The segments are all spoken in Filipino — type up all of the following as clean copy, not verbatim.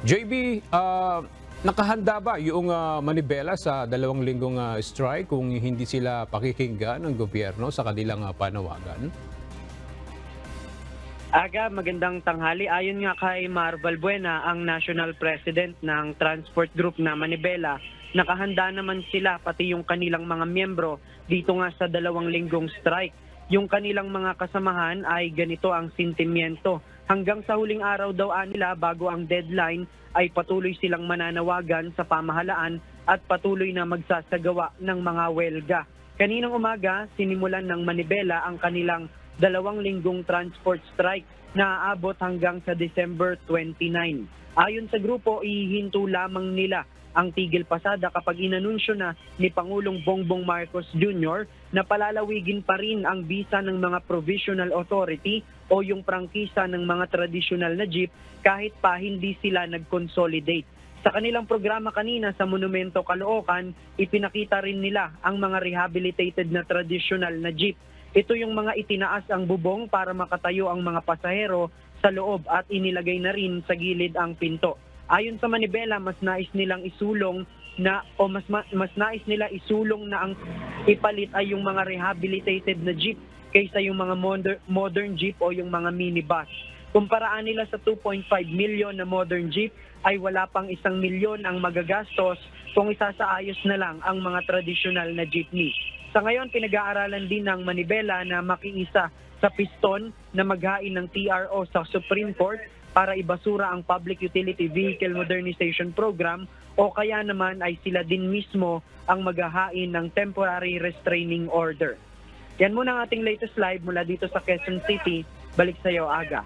JB, nakahanda ba yung manibela sa 2 linggong strike kung hindi sila pakikinggan ng gobyerno sa kanilang panawagan? Aga, magandang tanghali. Ayon nga kay Mar Balbuena, ang National President ng Transport Group na Manibela, nakahanda naman sila pati yung kanilang mga miyembro dito nga sa 2 linggong strike. Yung kanilang mga kasamahan ay ganito ang sentimiento. Hanggang sa huling araw daw nila bago ang deadline ay patuloy silang mananawagan sa pamahalaan at patuloy na magsasagawa ng mga welga. Kaninang umaga, sinimulan ng Manibela ang kanilang 2 linggong transport strike na aabot hanggang sa December 29. Ayon sa grupo, ihinto lamang nila ang tigil pasada kapag inanunsyo na ni Pangulong Bongbong Marcos Jr. na palalawigin pa rin ang bisa ng mga provisional authority o yung prangkisa ng mga tradisyonal na jeep kahit pa hindi sila nag-consolidate. Sa kanilang programa kanina sa Monumento Caloocan, ipinakita rin nila ang mga rehabilitated na tradisyonal na jeep. Ito yung mga itinaas ang bubong para makatayo ang mga pasahero sa loob at inilagay na rin sa gilid ang pinto. Ayon sa Manibela, mas nais nila isulong na ang ipalit ay yung mga rehabilitated na jeep kaysa yung mga modern jeep o yung mga minibus. Kumparaan nila sa 2.5 million na modern jeep ay wala pang 1 milyon ang magagastos kung isasaayos na lang ang mga tradisyonal na jeepney. Sa ngayon, pinag-aaralan din ng Manibela na makiisa sa piston na maghain ng TRO sa Supreme Court para ibasura ang Public Utility Vehicle Modernization Program o kaya naman ay sila din mismo ang maghahain ng temporary restraining order. Yan muna ang ating latest live mula dito sa Quezon City. Balik sa iyo, Aga.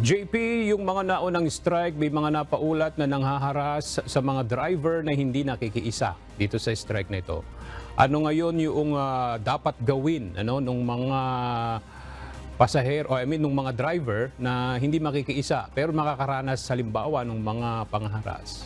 JP, yung mga naunang strike, may mga napaulat na nanghaharas sa mga driver na hindi nakikiisa dito sa strike na ito. Ano ngayon yung dapat gawin nung mga pasahero, nung mga driver na hindi makikiisa pero makakaranas halimbawa ng mga pangharas?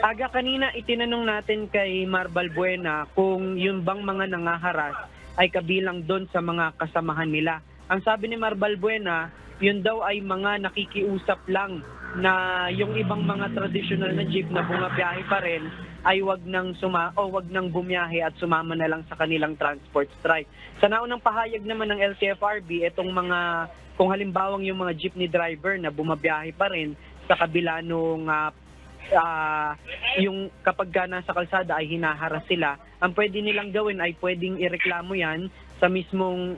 Aga, kanina itinanong natin kay Mar Balbuena kung yung bang mga nangaharas ay kabilang doon sa mga kasamahan nila. Ang sabi ni Mar Balbuena, yun daw ay mga nakikiusap lang na yung ibang mga traditional na jeep na bumabiyahe pa rin ay wag nang bumiyahe at sumama na lang sa kanilang transport strike. Sa naunang pahayag naman ng LTFRB, itong mga, kung halimbawang yung mga jeepney driver na bumabiyahe pa rin sa kabila nung yung kapag nasa kalsada ay hinaharas sila, ang pwede nilang gawin ay pwedeng ireklamo yan sa mismong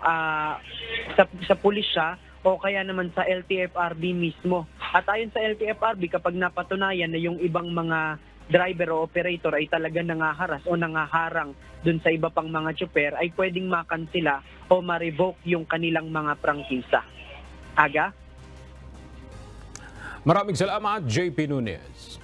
sa pulisya o kaya naman sa LTFRB mismo. At ayon sa LTFRB, kapag napatunayan na yung ibang mga driver o operator ay talaga nangaharas o nangaharang dun sa iba pang mga tsuper, ay pwedeng makansela o ma-revoke yung kanilang mga prangkisa. Aga? Maraming salamat, JP Nunez.